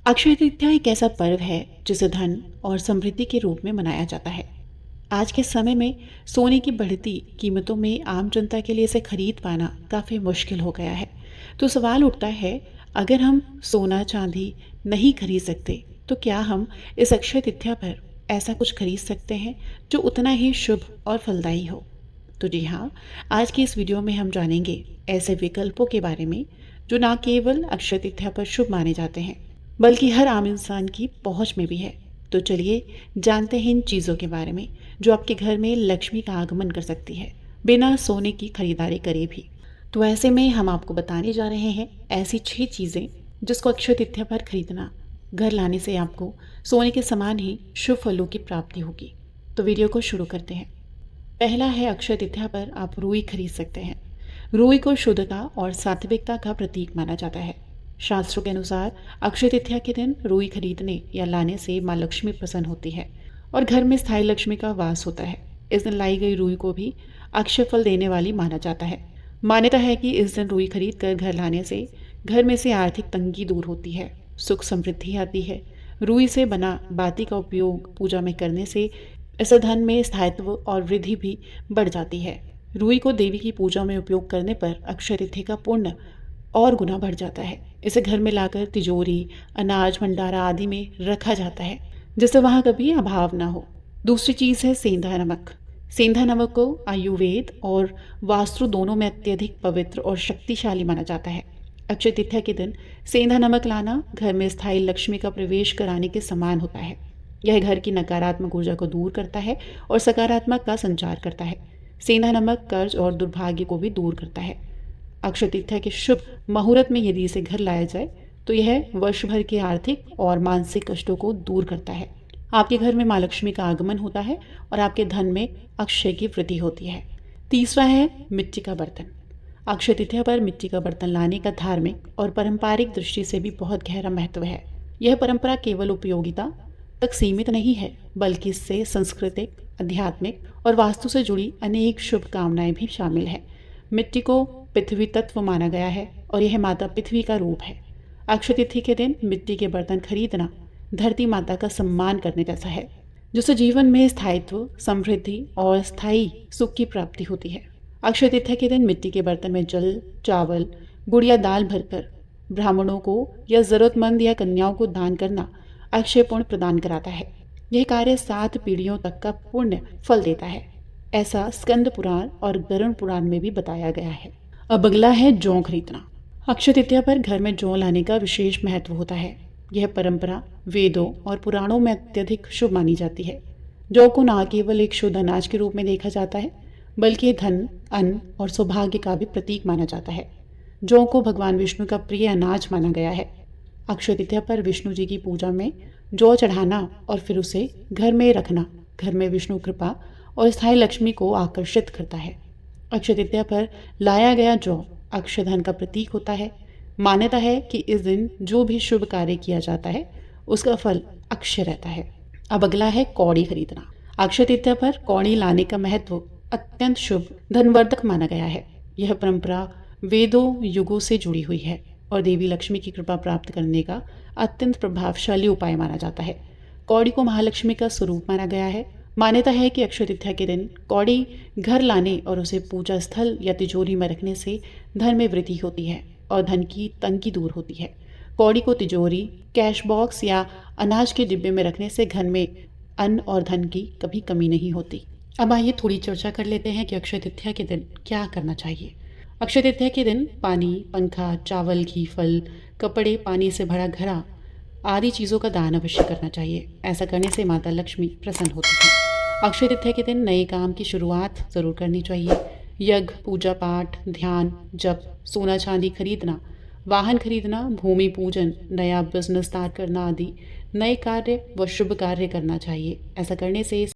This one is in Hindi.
अक्षय तृतीया एक ऐसा पर्व है जिसे धन और समृद्धि के रूप में मनाया जाता है। आज के समय में सोने की बढ़ती कीमतों में आम जनता के लिए इसे खरीद पाना काफ़ी मुश्किल हो गया है। तो सवाल उठता है, अगर हम सोना चांदी नहीं खरीद सकते तो क्या हम इस अक्षय तृतीया पर ऐसा कुछ खरीद सकते हैं जो उतना ही शुभ और फलदायी हो। तो जी हाँ, आज की इस वीडियो में हम जानेंगे ऐसे विकल्पों के बारे में जो ना केवल अक्षय तृतीया पर शुभ माने जाते हैं बल्कि हर आम इंसान की पहुंच में भी है। तो चलिए जानते हैं इन चीज़ों के बारे में जो आपके घर में लक्ष्मी का आगमन कर सकती है बिना सोने की खरीदारी करे भी। तो ऐसे में हम आपको बताने जा रहे हैं ऐसी 6 चीज़ें जिसको अक्षय तृतीया पर खरीदना घर लाने से आपको सोने के समान ही शुभ फलों की प्राप्ति होगी। तो वीडियो को शुरू करते हैं। पहला है, अक्षय तृतीया पर आप रुई खरीद सकते हैं। रुई को शुद्धता और सात्विकता का प्रतीक माना जाता है। शास्त्रों के अनुसार अक्षय तृतीया के दिन रुई खरीदने या लाने से माँ लक्ष्मी प्रसन्न होती है और घर में स्थायी लक्ष्मी का वास होता है। इस दिन लाई गई रुई को भी अक्षय फल देने वाली माना जाता है। मान्यता है कि इस दिन रुई खरीद कर घर लाने से घर में से आर्थिक तंगी दूर होती है, सुख समृद्धि आती है। रुई से बना बाती का उपयोग पूजा में करने से इससे धन में स्थायित्व और वृद्धि भी बढ़ जाती है। रुई को देवी की पूजा में उपयोग करने पर अक्षय तृतीया का पुण्य और गुना बढ़ जाता है। इसे घर में लाकर तिजोरी, अनाज भंडारा आदि में रखा जाता है जिससे वहाँ कभी अभाव ना हो। दूसरी चीज़ है सेंधा नमक। सेंधा नमक को आयुर्वेद और वास्तु दोनों में अत्यधिक पवित्र और शक्तिशाली माना जाता है। अक्षय तृतीया के दिन सेंधा नमक लाना घर में स्थायी लक्ष्मी का प्रवेश कराने के समान होता है। यह घर की नकारात्मक ऊर्जा को दूर करता है और सकारात्मक का संचार करता है। सेंधा नमक कर्ज और दुर्भाग्य को भी दूर करता है। अक्षय तृतीया के शुभ मुहूर्त में यदि इसे घर लाया जाए तो यह वर्ष भर के आर्थिक और मानसिक कष्टों को दूर करता है। आपके घर में माँ लक्ष्मी का आगमन होता है और आपके धन में अक्षय की वृद्धि होती है। तीसरा है मिट्टी का बर्तन। अक्षय तृतीया पर मिट्टी का बर्तन लाने का धार्मिक और पारंपरिक दृष्टि से भी बहुत गहरा महत्व है। यह परंपरा केवल उपयोगिता तक सीमित नहीं है बल्कि इससे सांस्कृतिक, आध्यात्मिक और वास्तु से जुड़ी अनेक शुभ कामनाएं भी शामिल है। मिट्टी को पृथ्वी तत्व माना गया है और यह माता पृथ्वी का रूप है। अक्षय तिथि के दिन मिट्टी के बर्तन खरीदना धरती माता का सम्मान करने जैसा है, जिससे जीवन में स्थायित्व, समृद्धि और स्थायी सुख की प्राप्ति होती है। अक्षय तृतीया के दिन मिट्टी के बर्तन में जल, चावल, गुड़ या दाल भरकर ब्राह्मणों को या जरूरतमंद या कन्याओं को दान करना अक्षय पुण्य प्रदान कराता है। यह कार्य 7 पीढ़ियों तक का पुण्य फल देता है, ऐसा स्कंद पुराण और गरुड़ पुराण में भी बताया गया है। अब अगला है जौ खरीदना। अक्षय तृतीया पर घर में जौ लाने का विशेष महत्व होता है। यह परंपरा वेदों और पुराणों में अत्यधिक शुभ मानी जाती है। जौ को न केवल एक शुद्ध अनाज के रूप में देखा जाता है बल्कि धन, अन्न और सौभाग्य का भी प्रतीक माना जाता है। जौ को भगवान विष्णु का प्रिय अनाज माना गया है। अक्षय तृतीया पर विष्णु जी की पूजा में जौ चढ़ाना और फिर उसे घर में रखना घर में विष्णु कृपा और स्थायी लक्ष्मी को आकर्षित करता है। अक्षय तृतीया पर लाया गया जौ अक्षय धन का प्रतीक होता है। मान्यता है कि इस दिन जो भी शुभ कार्य किया जाता है उसका फल अक्षय रहता है। अब अगला है कौड़ी खरीदना। अक्षय तृतीया पर कौड़ी लाने का महत्व अत्यंत शुभ धनवर्धक माना गया है। यह परंपरा वेदों युगों से जुड़ी हुई है और देवी लक्ष्मी की कृपा प्राप्त करने का अत्यंत प्रभावशाली उपाय माना जाता है। कौड़ी को महालक्ष्मी का स्वरूप माना गया है। मान्यता है कि अक्षय तृतीया के दिन कौड़ी घर लाने और उसे पूजा स्थल या तिजोरी में रखने से धन में वृद्धि होती है और धन की तंगी दूर होती है। कौड़ी को तिजोरी, कैश बॉक्स या अनाज के डिब्बे में रखने से घर में अन्न और धन की कभी कमी नहीं होती। अब आइए थोड़ी चर्चा कर लेते हैं कि अक्षय तृतीया के दिन क्या करना चाहिए। अक्षय तृतीया के दिन पानी, पंखा, चावल, घी, फल, कपड़े, पानी से भरा घड़ा आदि चीज़ों का दान अवश्य करना चाहिए। ऐसा करने से माता लक्ष्मी प्रसन्न होती है। अक्षय तृतीया के दिन नए काम की शुरुआत ज़रूर करनी चाहिए। यज्ञ, पूजा पाठ, ध्यान, जप, सोना चांदी खरीदना, वाहन खरीदना, भूमि पूजन, नया बिजनेस स्टार्ट करना आदि नए कार्य व शुभ कार्य करना चाहिए। ऐसा करने से